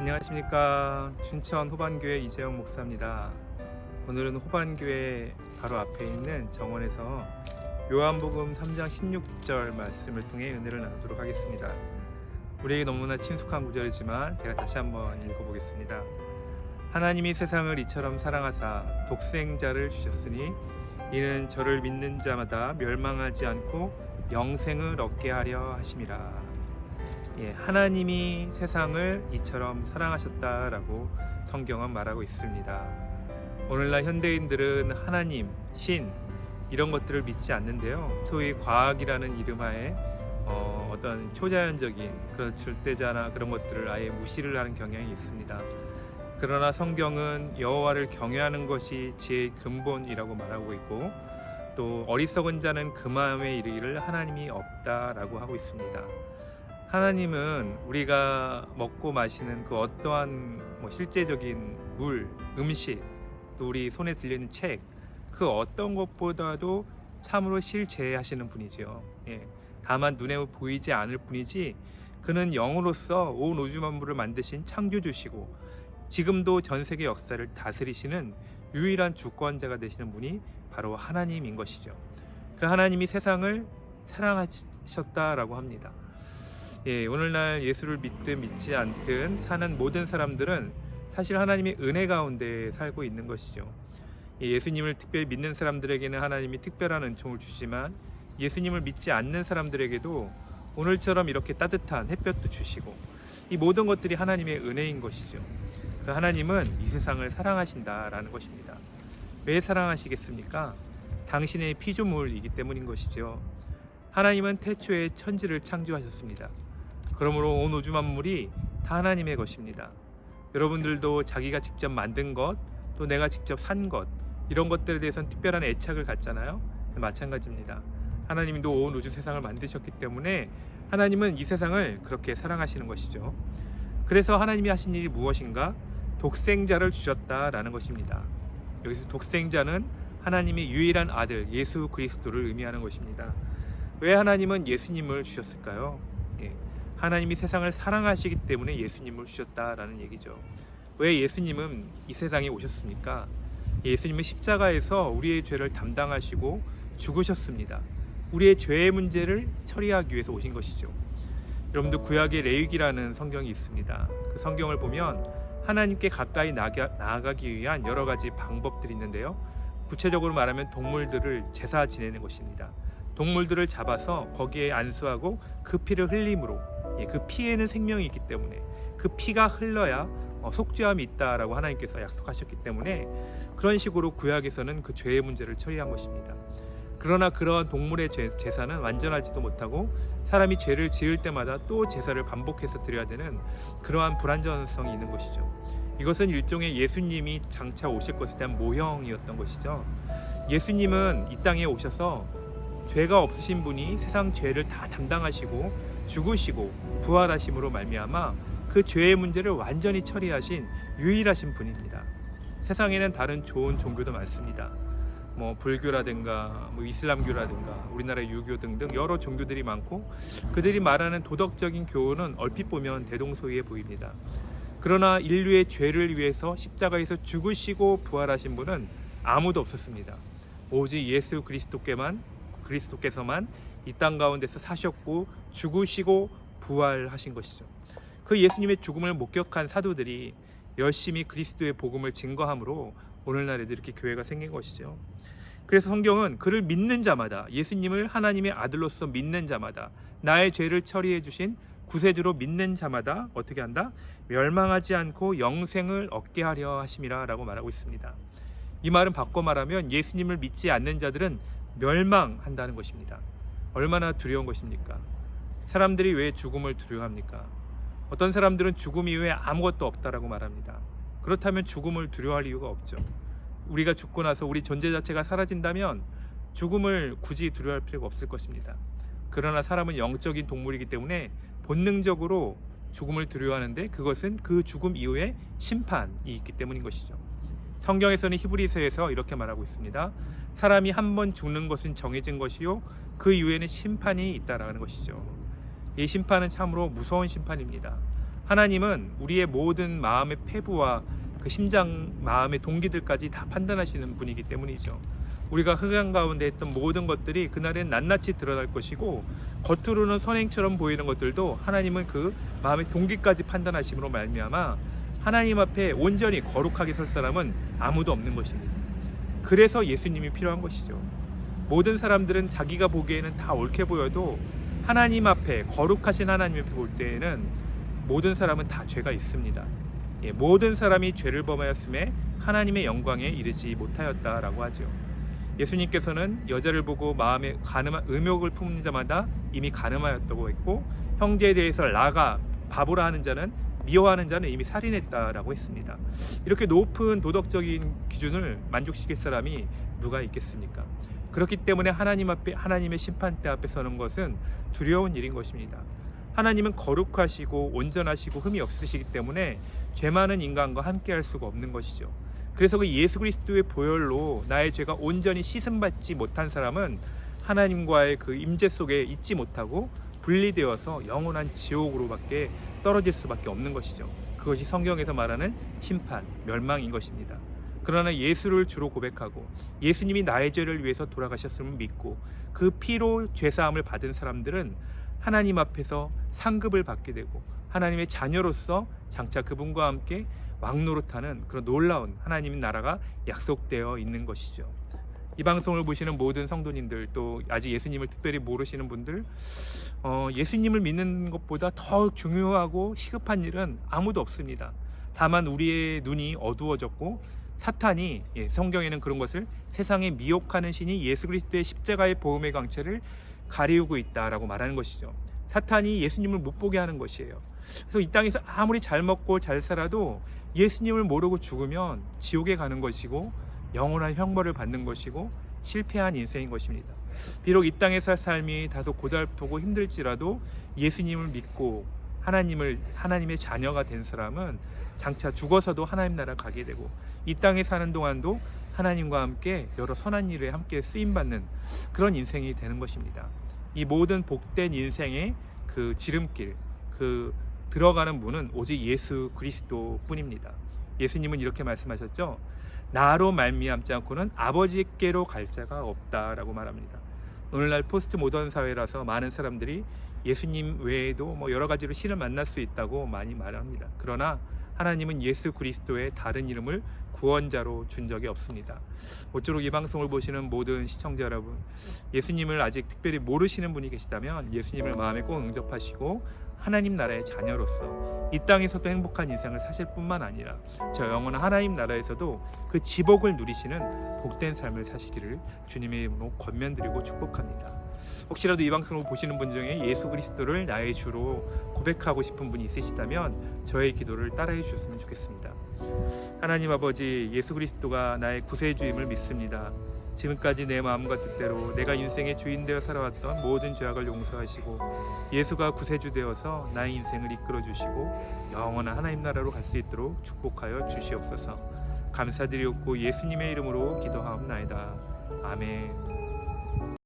안녕하십니까. 춘천 호반교회 이재영 목사입니다. 오늘은 호반교회 바로 앞에 있는 정원에서 요한복음 3장 16절 말씀을 통해 은혜를 나누도록 하겠습니다. 우리에게 너무나 친숙한 구절이지만 제가 다시 한번 읽어보겠습니다. 하나님이 세상을 이처럼 사랑하사 독생자를 주셨으니 이는 저를 믿는 자마다 멸망하지 않고 영생을 얻게 하려 하심이라. 하나님이 세상을 이처럼 사랑하셨다라고 성경은 말하고 있습니다. 오늘날 현대인들은 하나님, 신 이런 것들을 믿지 않는데요. 소위 과학이라는 이름하에 어떤 초자연적인 그런 절대자나 그런 것들을 아예 무시를 하는 경향이 있습니다. 그러나 성경은 여호와를 경외하는 것이 지혜의 근본이라고 말하고 있고, 또 어리석은 자는 그 마음에 이르기를 하나님이 없다라고 하고 있습니다. 하나님은 우리가 먹고 마시는 그 어떠한 실제적인 물, 음식, 또 우리 손에 들리는 책, 그 어떤 것보다도 참으로 실제하시는 분이죠. 다만 눈에 보이지 않을 뿐이지 그는 영으로서 온 우주 만물을 만드신 창조주시고 지금도 전 세계 역사를 다스리시는 유일한 주권자가 되시는 분이 바로 하나님인 것이죠. 그 하나님이 세상을 사랑하셨다라고 합니다. 오늘날 예수를 믿든 믿지 않든 사는 모든 사람들은 사실 하나님의 은혜 가운데 살고 있는 것이죠. 예수님을 특별히 믿는 사람들에게는 하나님이 특별한 은총을 주시지만 예수님을 믿지 않는 사람들에게도 오늘처럼 이렇게 따뜻한 햇볕도 주시고 이 모든 것들이 하나님의 은혜인 것이죠. 그 하나님은 이 세상을 사랑하신다라는 것입니다. 왜 사랑하시겠습니까? 당신의 피조물이기 때문인 것이죠. 하나님은 태초에 천지를 창조하셨습니다. 그러므로 온 우주 만물이 다 하나님의 것입니다. 여러분들도 자기가 직접 만든 것, 또 내가 직접 산 것, 이런 것들에 대해서는 특별한 애착을 갖잖아요. 마찬가지입니다. 하나님도 온 우주 세상을 만드셨기 때문에 하나님은 이 세상을 그렇게 사랑하시는 것이죠. 그래서 하나님이 하신 일이 무엇인가? 독생자를 주셨다라는 것입니다. 여기서 독생자는 하나님의 유일한 아들 예수 그리스도를 의미하는 것입니다. 왜 하나님은 예수님을 주셨을까요? 하나님이 세상을 사랑하시기 때문에 예수님을 주셨다라는 얘기죠. 왜 예수님은 이 세상에 오셨습니까? 예수님은 십자가에서 우리의 죄를 담당하시고 죽으셨습니다. 우리의 죄의 문제를 처리하기 위해서 오신 것이죠. 여러분들 구약의 레위기라는 성경이 있습니다. 그 성경을 보면 하나님께 가까이 나아가기 위한 여러 가지 방법들이 있는데요. 구체적으로 말하면 동물들을 제사 지내는 것입니다. 동물들을 잡아서 거기에 안수하고 그 피를 흘림으로, 그 피에는 생명이 있기 때문에 그 피가 흘러야 속죄함이 있다라고 하나님께서 약속하셨기 때문에 그런 식으로 구약에서는 그 죄의 문제를 처리한 것입니다. 그러나 그러한 동물의 제사는 완전하지도 못하고 사람이 죄를 지을 때마다 또 제사를 반복해서 드려야 되는 그러한 불완전성이 있는 것이죠. 이것은 일종의 예수님이 장차 오실 것에 대한 모형이었던 것이죠. 예수님은 이 땅에 오셔서 죄가 없으신 분이 세상 죄를 다 담당하시고 죽으시고 부활하심으로 말미암아 그 죄의 문제를 완전히 처리하신 유일하신 분입니다. 세상에는 다른 좋은 종교도 많습니다. 불교라든가 이슬람교라든가 우리나라 유교 등등 여러 종교들이 많고 그들이 말하는 도덕적인 교훈은 얼핏 보면 대동소이해 보입니다. 그러나 인류의 죄를 위해서 십자가에서 죽으시고 부활하신 분은 아무도 없었습니다. 오직 예수 그리스도께서만 이 땅 가운데서 사셨고 죽으시고 부활하신 것이죠. 그 예수님의 죽음을 목격한 사도들이 열심히 그리스도의 복음을 증거함으로 오늘날에도 이렇게 교회가 생긴 것이죠. 그래서 성경은 그를 믿는 자마다, 예수님을 하나님의 아들로서 믿는 자마다, 나의 죄를 처리해 주신 구세주로 믿는 자마다 어떻게 한다? 멸망하지 않고 영생을 얻게 하려 하심이라 라고 말하고 있습니다. 이 말은 바꿔 말하면 예수님을 믿지 않는 자들은 멸망한다는 것입니다. 얼마나 두려운 것입니까? 사람들이 왜 죽음을 두려워합니까? 어떤 사람들은 죽음 이후에 아무것도 없다라고 말합니다. 그렇다면 죽음을 두려워할 이유가 없죠. 우리가 죽고 나서 우리 존재 자체가 사라진다면 죽음을 굳이 두려워할 필요가 없을 것입니다. 그러나 사람은 영적인 동물이기 때문에 본능적으로 죽음을 두려워하는데 그것은 그 죽음 이후에 심판이 있기 때문인 것이죠. 성경에서는 히브리서에서 이렇게 말하고 있습니다. 사람이 한 번 죽는 것은 정해진 것이요 그 이후에는 심판이 있다라는 것이죠. 이 심판은 참으로 무서운 심판입니다. 하나님은 우리의 모든 마음의 패부와 그 심장 마음의 동기들까지 다 판단하시는 분이기 때문이죠. 우리가 흑암 가운데 했던 모든 것들이 그날엔 낱낱이 드러날 것이고, 겉으로는 선행처럼 보이는 것들도 하나님은 그 마음의 동기까지 판단하심으로 말미암아 하나님 앞에 온전히 거룩하게 설 사람은 아무도 없는 것입니다. 그래서 예수님이 필요한 것이죠. 모든 사람들은 자기가 보기에는 다 옳게 보여도 하나님 앞에, 거룩하신 하나님 앞에 볼 때에는 모든 사람은 다 죄가 있습니다. 모든 사람이 죄를 범하였음에 하나님의 영광에 이르지 못하였다라고 하죠. 예수님께서는 여자를 보고 마음에 의욕을 품는 자마다 이미 간음하였다고 했고, 형제에 대해서 라가 바보라 하는 자는, 미워하는 자는 이미 살인했다라고 했습니다. 이렇게 높은 도덕적인 기준을 만족시킬 사람이 누가 있겠습니까? 그렇기 때문에 하나님 앞에, 하나님의 심판대 앞에 서는 것은 두려운 일인 것입니다. 하나님은 거룩하시고 온전하시고 흠이 없으시기 때문에 죄 많은 인간과 함께 할 수가 없는 것이죠. 그래서 그 예수 그리스도의 보혈로 나의 죄가 온전히 씻음받지 못한 사람은 하나님과의 그 임재 속에 있지 못하고 분리되어서 영원한 지옥으로밖에 떨어질 수밖에 없는 것이죠. 그것이 성경에서 말하는 심판, 멸망인 것입니다. 그러나 예수를 주로 고백하고 예수님이 나의 죄를 위해서 돌아가셨음을 믿고 그 피로 죄사함을 받은 사람들은 하나님 앞에서 상급을 받게 되고 하나님의 자녀로서 장차 그분과 함께 왕노릇하는 그런 놀라운 하나님의 나라가 약속되어 있는 것이죠. 이 방송을 보시는 모든 성도님들, 또 아직 예수님을 특별히 모르시는 분들, 예수님을 믿는 것보다 더 중요하고 시급한 일은 아무도 없습니다. 다만 우리의 눈이 어두워졌고 사탄이, 성경에는 그런 것을 세상에 미혹하는 신이 예수 그리스도의 십자가의 보험의 광채를 가리우고 있다라고 말하는 것이죠. 사탄이 예수님을 못 보게 하는 것이에요. 그래서 이 땅에서 아무리 잘 먹고 잘 살아도 예수님을 모르고 죽으면 지옥에 가는 것이고 영원한 형벌을 받는 것이고 실패한 인생인 것입니다. 비록 이 땅에서 삶이 다소 고달프고 힘들지라도 예수님을 믿고 하나님의 자녀가 된 사람은 장차 죽어서도 하나님 나라 가게 되고 이 땅에 사는 동안도 하나님과 함께 여러 선한 일에 함께 쓰임받는 그런 인생이 되는 것입니다. 이 모든 복된 인생의 그 지름길, 그 들어가는 문은 오직 예수 그리스도 뿐입니다. 예수님은 이렇게 말씀하셨죠. 나로 말미암지 않고는 아버지께로 갈 자가 없다라고 말합니다. 오늘날 포스트 모던 사회라서 많은 사람들이 예수님 외에도 여러 가지로 신을 만날 수 있다고 많이 말합니다. 그러나 하나님은 예수 그리스도의 다른 이름을 구원자로 준 적이 없습니다. 모쪼록 이 방송을 보시는 모든 시청자 여러분, 예수님을 아직 특별히 모르시는 분이 계시다면 예수님을 마음에 꼭 영접하시고 하나님 나라의 자녀로서 이 땅에서도 행복한 인생을 사실 뿐만 아니라 저 영원한 하나님 나라에서도 그 지복을 누리시는 복된 삶을 사시기를 주님의 이름으로 권면드리고 축복합니다. 혹시라도 이 방송을 보시는 분 중에 예수 그리스도를 나의 주로 고백하고 싶은 분이 있으시다면 저의 기도를 따라해 주셨으면 좋겠습니다. 하나님 아버지, 예수 그리스도가 나의 구세주임을 믿습니다. 지금까지 내 마음과 뜻대로 내가 인생의 주인 되어 살아왔던 모든 죄악을 용서하시고 예수가 구세주 되어서 나의 인생을 이끌어 주시고 영원한 하나님 나라로 갈 수 있도록 축복하여 주시옵소서. 감사드리옵고 예수님의 이름으로 기도하옵나이다. 아멘.